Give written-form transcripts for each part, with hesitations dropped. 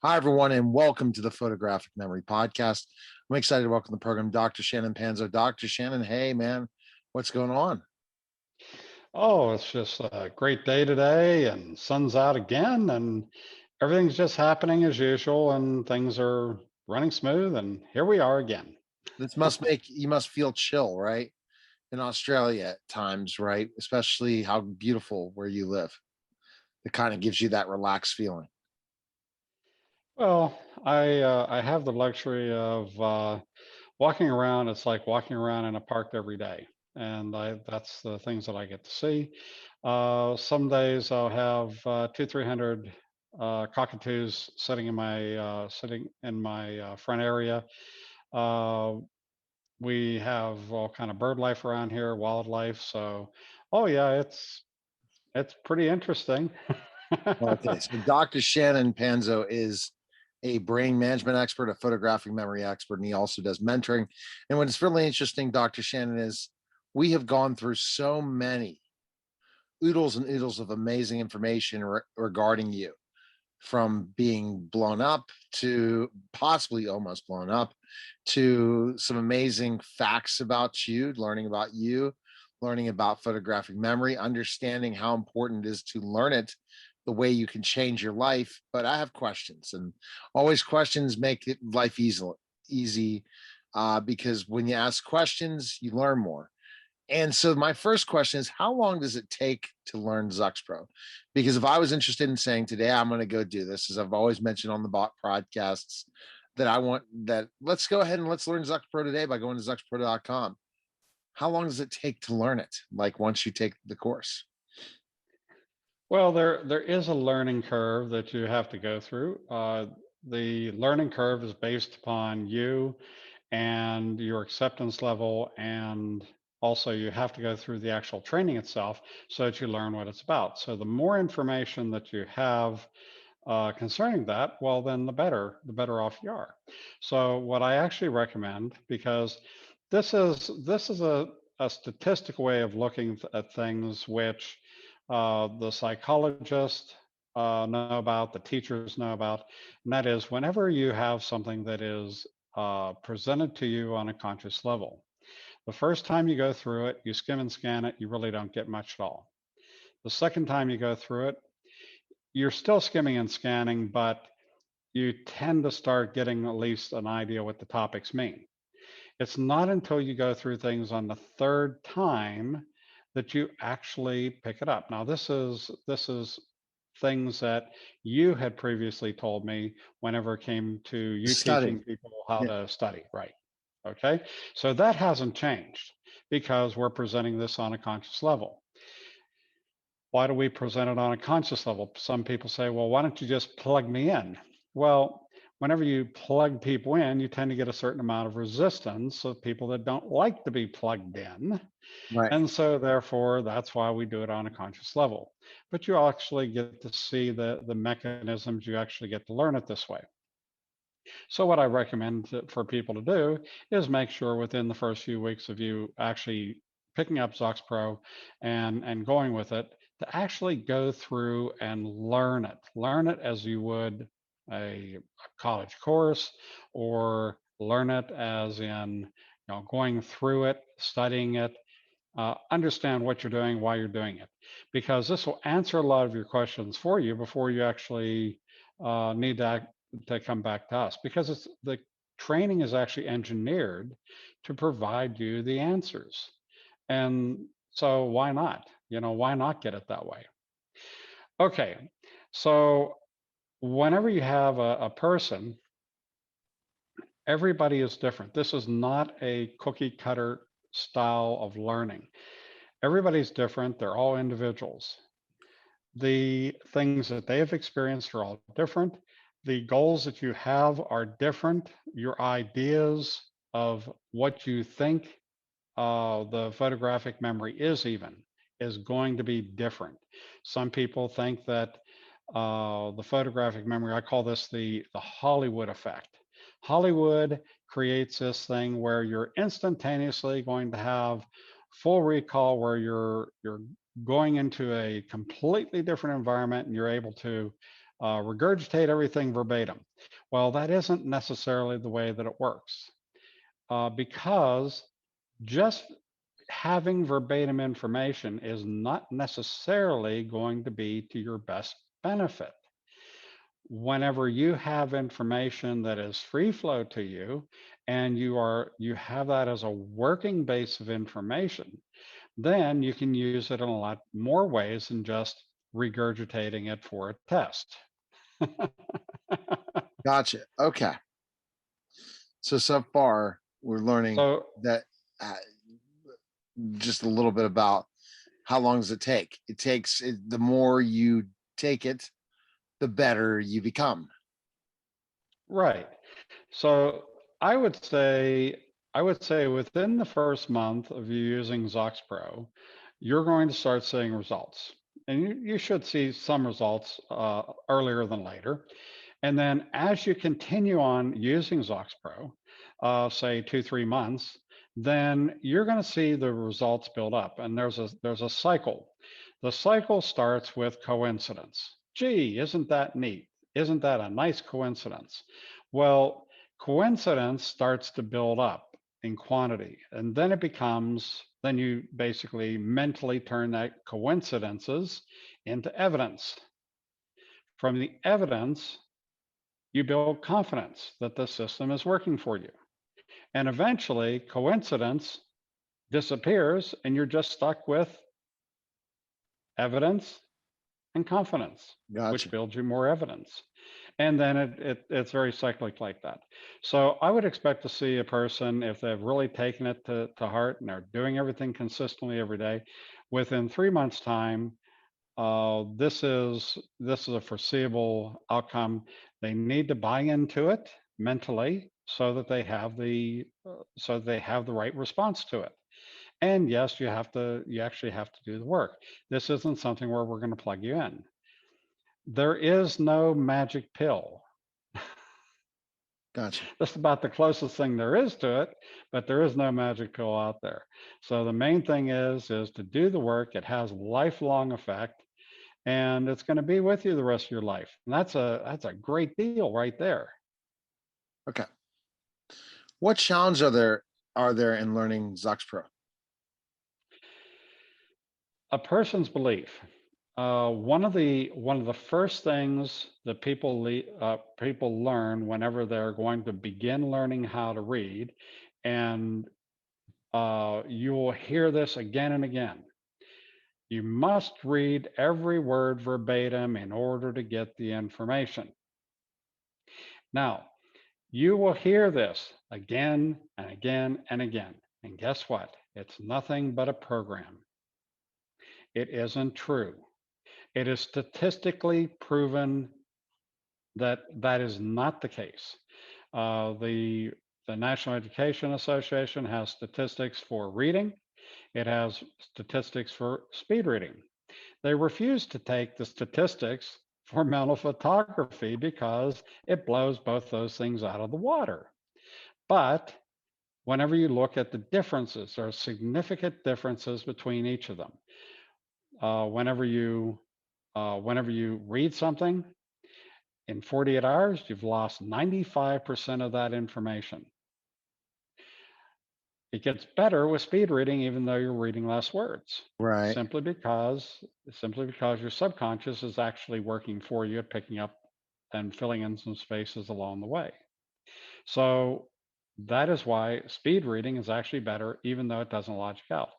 Hi, everyone, and welcome to the Photographic Memory Podcast. I'm excited to welcome the program Dr. Shannon Panzo. Dr. Shannon, hey, man, what's going on? Oh, it's just a great day today, and sun's out again, and everything's just happening as usual, and things are running smooth, and here we are again. This must make you must feel chill, right? In Australia at times, right? Especially how beautiful where you live. It kind of gives you that relaxed feeling. Well, I have the luxury of walking around. It's like walking around in a park every day, and that's the things that I get to see. Some days I'll have 300 cockatoos sitting in my front area. Uh, we have all kind of bird life around here, wildlife. So, oh yeah, it's pretty interesting. Okay, so Dr. Shannon Panzo is a brain management expert, a photographic memory expert, and he also does mentoring. And what's really interesting, Dr. Shannon, is we have gone through so many oodles and oodles of amazing information regarding you, from being blown up to possibly almost blown up to some amazing facts about you, learning about photographic memory, understanding how important it is to learn it, the way you can change your life. But I have questions, and always questions make life easy, because when you ask questions, you learn more. And so my first question is, how long does it take to learn ZOX Pro? Because if I was interested in saying today, I'm going to go do this, as I've always mentioned on the bot podcasts, that I want that, let's go ahead and let's learn ZOX Pro today by going to zoxpro.com. How long does it take to learn it? Like once you take the course? Well, there is a learning curve that you have to go through. The learning curve is based upon you and your acceptance level, and also you have to go through the actual training itself so that you learn what it's about. So the more information that you have concerning that, well, then the better off you are. So what I actually recommend, because this is a statistical way of looking at things, which the psychologists know about, the teachers know about, and that is whenever you have something that is presented to you on a conscious level. The first time you go through it, you skim and scan it, you really don't get much at all. The second time you go through it, you're still skimming and scanning, but you tend to start getting at least an idea what the topics mean. It's not until you go through things on the third time that you actually pick it up. Now, this is things that you had previously told me whenever it came to you Study. teaching people how Yeah. to study, right? Okay, so that hasn't changed because we're presenting this on a conscious level. Why do we present it on a conscious level? Some people say, well, why don't you just plug me in? Well, whenever you plug people in, you tend to get a certain amount of resistance of people that don't like to be plugged in. Right. And so, therefore, that's why we do it on a conscious level. But you actually get to see the mechanisms, you actually get to learn it this way. So, what I recommend for people to do is make sure within the first few weeks of you actually picking up ZOX Pro and going with it, to actually go through and learn it. Learn it as you would a college course, or learn it as in going through it, studying it, understand what you're doing, why you're doing it, because this will answer a lot of your questions for you before you actually need to come back to us, because it's the training is actually engineered to provide you the answers. And so why not? Why not get it that way? Okay. So whenever you have a person, everybody is different. This is not a cookie cutter style of learning. Everybody's different. They're all individuals. The things that they have experienced are all different. The goals that you have are different. Your ideas of what you think the photographic memory is going to be different. Some people think that the photographic memory, I call this the Hollywood effect. Hollywood creates this thing where you're instantaneously going to have full recall, where you're going into a completely different environment and you're able to regurgitate everything verbatim. Well, that isn't necessarily the way that it works, because just having verbatim information is not necessarily going to be to your best benefit. Whenever you have information that is free flow to you, and you have that as a working base of information, then you can use it in a lot more ways than just regurgitating it for a test. Gotcha. Okay. So far we're learning So, that uh, just a little bit about how long does it take? It takes the more you take it, the better you become. right. So I would say within the first month of you using ZOX Pro, you're going to start seeing results. And you should see some results earlier than later. And then as you continue on using ZOX Pro, say 2, 3 months, then you're going to see the results build up. And there's a cycle. The cycle starts with coincidence. Gee, isn't that neat? Isn't that a nice coincidence? Well, coincidence starts to build up in quantity, and then then you basically mentally turn that coincidences into evidence. From the evidence, you build confidence that the system is working for you. And eventually, coincidence disappears, and you're just stuck with evidence and confidence, which Gotcha. builds you more evidence. And then it's very cyclic like that. So I would expect to see a person, if they've really taken it to heart and they're doing everything consistently every day, within 3 months' time, this is a foreseeable outcome. They need to buy into it mentally so that they have the right response to it. And yes, you actually have to do the work. This isn't something where we're going to plug you in. There is no magic pill. Gotcha. That's about the closest thing there is to it, but there is no magic pill out there. So the main thing is to do the work. It has lifelong effect, and it's going to be with you the rest of your life. And that's a great deal right there. Okay. What challenges are there in learning ZOX Pro? A person's belief. One of the first things that people learn whenever they're going to begin learning how to read, and you will hear this again and again. You must read every word verbatim in order to get the information. Now, you will hear this again and again and again. And guess what? It's nothing but a program. It isn't true. It is statistically proven that that is not the case. The National Education Association has statistics for reading. It has statistics for speed reading. They refuse to take the statistics for mental photography because it blows both those things out of the water. But whenever you look at the differences, there are significant differences between each of them. Uh, whenever you whenever you read something in 48 hours, you've lost 95% of that information. It gets better with speed reading, even though you're reading less words, Right. simply because your subconscious is actually working for you, picking up and filling in some spaces along the way. So that is why speed reading is actually better, even though it doesn't logic out.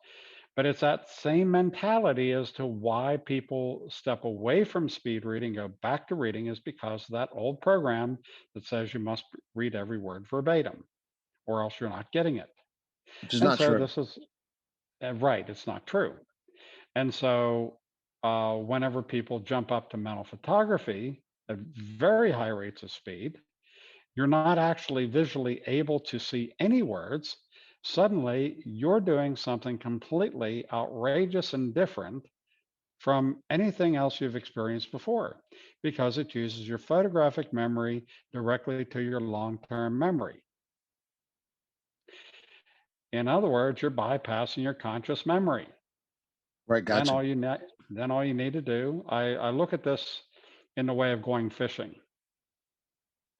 But it's that same mentality as to why people step away from speed reading, go back to reading, is because of that old program that says you must read every word verbatim, or else you're not getting it. Which is And not so true. this is right, it's not true. And so whenever people jump up to mental photography at very high rates of speed, you're not actually visually able to see any words. Suddenly, you're doing something completely outrageous and different from anything else you've experienced before because it uses your photographic memory directly to your long term memory. In other words, you're bypassing your conscious memory. Right. Then Gotcha. all you need, then all you need to do, I look at this in the way of going fishing.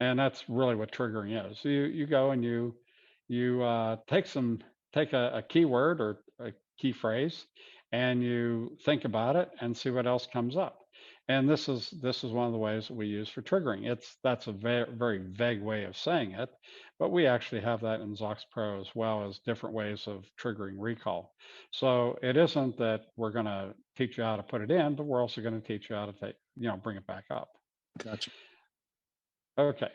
And that's really what triggering is. You go and you take a keyword or a key phrase, and you think about it and see what else comes up. And this is one of the ways that we use for triggering. That's a very vague way of saying it, but we actually have that in ZOX Pro as well as different ways of triggering recall. So it isn't that we're going to teach you how to put it in, but we're also going to teach you how to bring it back up. Gotcha. Okay.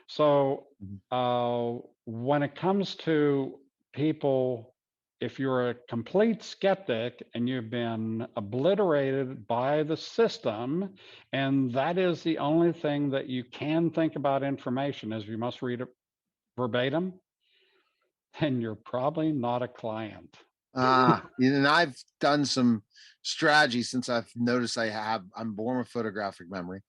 So Mhm. when it comes to people, if you're a complete skeptic and you've been obliterated by the system, and that is the only thing that you can think about information is you must read it verbatim, then you're probably not a client. And I've done some strategy since I've noticed I'm born with photographic memory.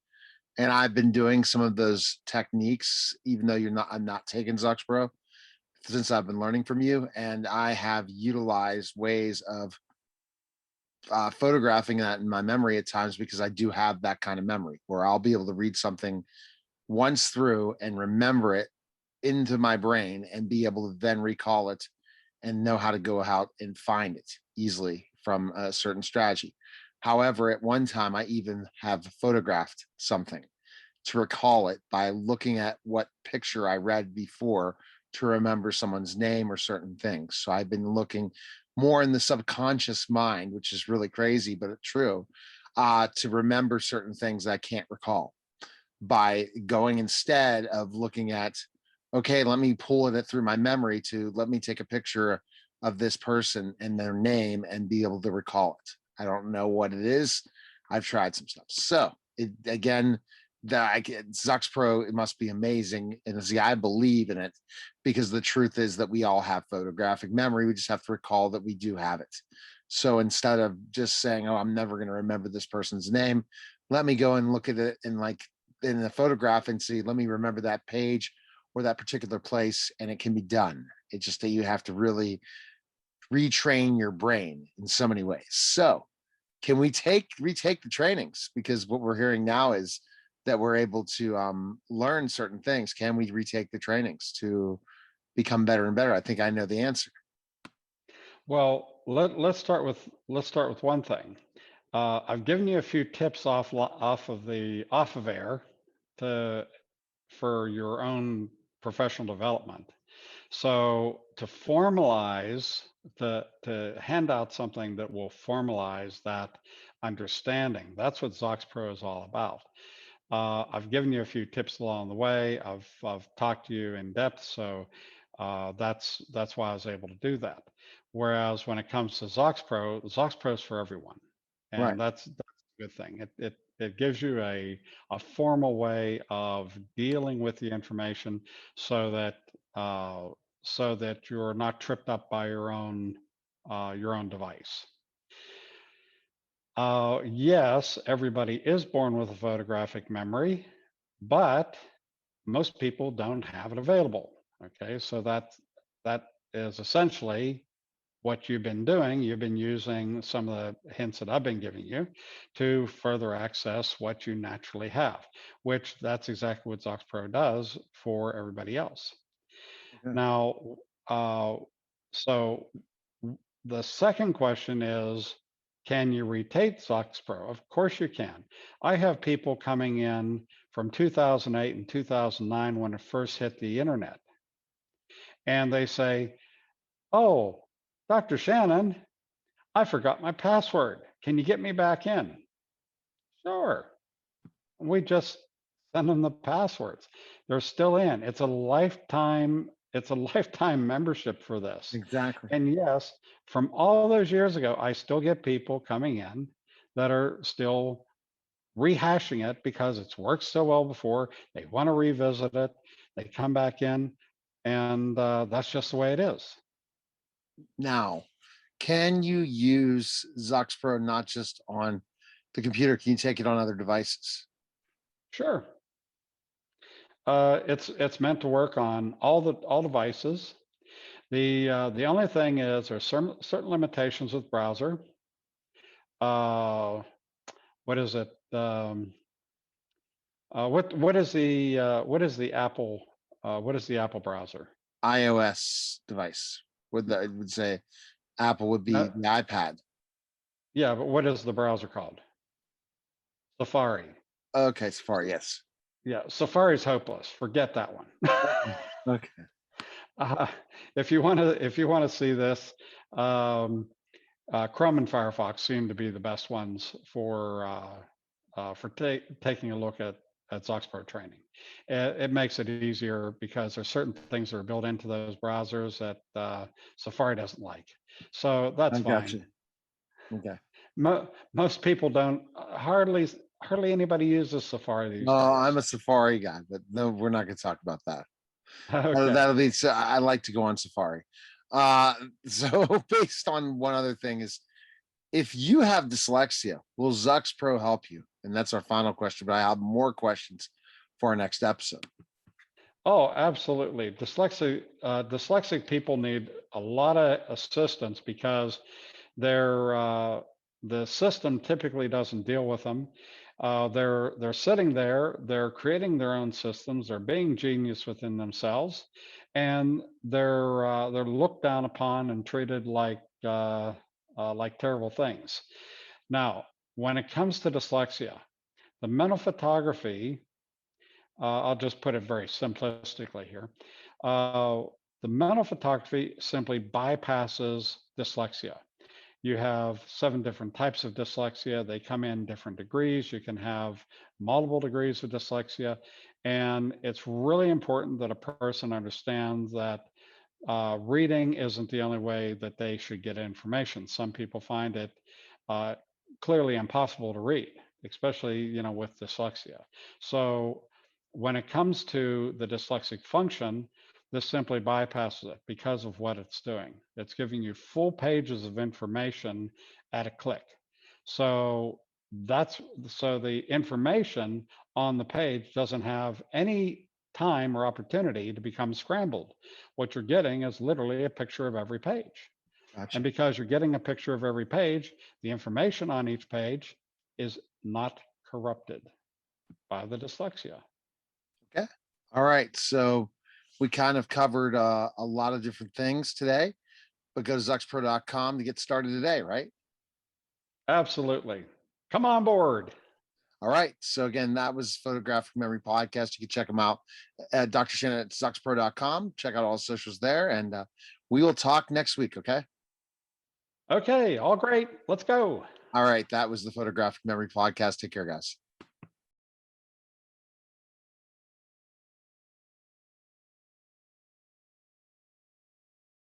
And I've been doing some of those techniques, even though I'm not taking ZOX Pro since I've been learning from you. And I have utilized ways of photographing that in my memory at times because I do have that kind of memory where I'll be able to read something once through and remember it into my brain and be able to then recall it and know how to go out and find it easily from a certain strategy. However, at one time, I even have photographed something to recall it by looking at what picture I read before to remember someone's name or certain things. So I've been looking more in the subconscious mind, which is really crazy, but it's true, to remember certain things I can't recall by going instead of looking at, okay, let me pull it through my memory to let me take a picture of this person and their name and be able to recall it. I don't know what it is. I've tried some stuff. So it again, that ZOX Pro, it must be amazing. And see, I believe in it because the truth is that we all have photographic memory. We just have to recall that we do have it. So instead of just saying, oh, I'm never going to remember this person's name, let me go and look at it in the photograph and see, let me remember that page or that particular place, and it can be done. It's just that you have to really retrain your brain in so many ways. So can we retake the trainings? Because what we're hearing now is that we're able to learn certain things. Can we retake the trainings to become better and better? I think I know the answer. Well, let's start with one thing. I've given you a few tips off of air to for your own professional development. So to hand out something that will formalize that understanding, that's what ZOX Pro is all about. I've given you a few tips along the way. I've talked to you in depth, so that's why I was able to do that. Whereas when it comes to ZOX Pro is for everyone, Right. and that's a good thing. It gives you a formal way of dealing with the information, so that uh, so that you're not tripped up by your own device. Yes, everybody is born with a photographic memory, but most people don't have it available. Okay, so that is essentially what you've been doing. You've been using some of the hints that I've been giving you to further access what you naturally have, which that's exactly what ZOX Pro does for everybody else. Okay. Now, uh, so the second question is, can you retake ZOX Pro? Of course you can. I have people coming in from 2008 and 2009 when it first hit the internet, and they say, "Oh, Dr. Shannon, I forgot my password. Can you get me back in?" Sure. We just send them the passwords. They're still in. It's a lifetime membership for this. Exactly. And yes, from all those years ago, I still get people coming in that are still rehashing it because it's worked so well before. They want to revisit it. They come back in, and that's just the way it is. Now, can you use ZOX Pro not just on the computer? Can you take it on other devices? Sure. It's meant to work on all devices. The only thing is there's certain limitations with browser. Uh, what is it? What is the Apple what is the Apple browser? iOS device. I would say Apple would be No, the iPad. yeah, but what is the browser called? Safari. Okay, Safari, yes. Yeah, Safari's hopeless. Forget that one. Okay. Okay. uh, if you want to see this, um, Chrome and Firefox seem to be the best ones for taking a look at ZOX Pro training. It makes it easier because there's certain things that are built into those browsers that Safari doesn't like. So that's I got fine. you. Okay. Most people don't hardly anybody uses Safari these No, I'm days. a Safari guy, but no, we're not going to talk about that. Okay. That'll be. So I like to go on Safari. Uh, so based on one other thing is, if you have dyslexia, will ZOX Pro help you? And that's our final question. But I have more questions for our next episode. Oh, absolutely. Dyslexic people need a lot of assistance because the system typically doesn't deal with them. They're sitting there, they're creating their own systems, they're being genius within themselves, and they're looked down upon and treated like terrible things. Now, when it comes to dyslexia, the mental photography, I'll just put it very simplistically here. Uh, the mental photography simply bypasses dyslexia. You have 7 different types of dyslexia. They come in different degrees. You can have multiple degrees of dyslexia. And it's really important that a person understands that reading isn't the only way that they should get information. Some people find it uh, clearly impossible to read, especially with dyslexia. So when it comes to the dyslexic function, this simply bypasses it because of what it's doing. It's giving you full pages of information at a click. So the information on the page doesn't have any time or opportunity to become scrambled. What you're getting is literally a picture of every page. And Gotcha. because you're getting a picture of every page, the information on each page is not corrupted by the dyslexia. Okay. All right. So we kind of covered a lot of different things today, but go to ZOXPro.com to get started today, right? Absolutely. Come on board. All right. So again, that was Photographic Memory Podcast. You can check them out at Dr. Shannon at ZOXPro.com. Check out all the socials there. And we will talk next week. Okay. Okay, all great. Let's go. All right. That was the Photographic Memory Podcast. Take care, guys.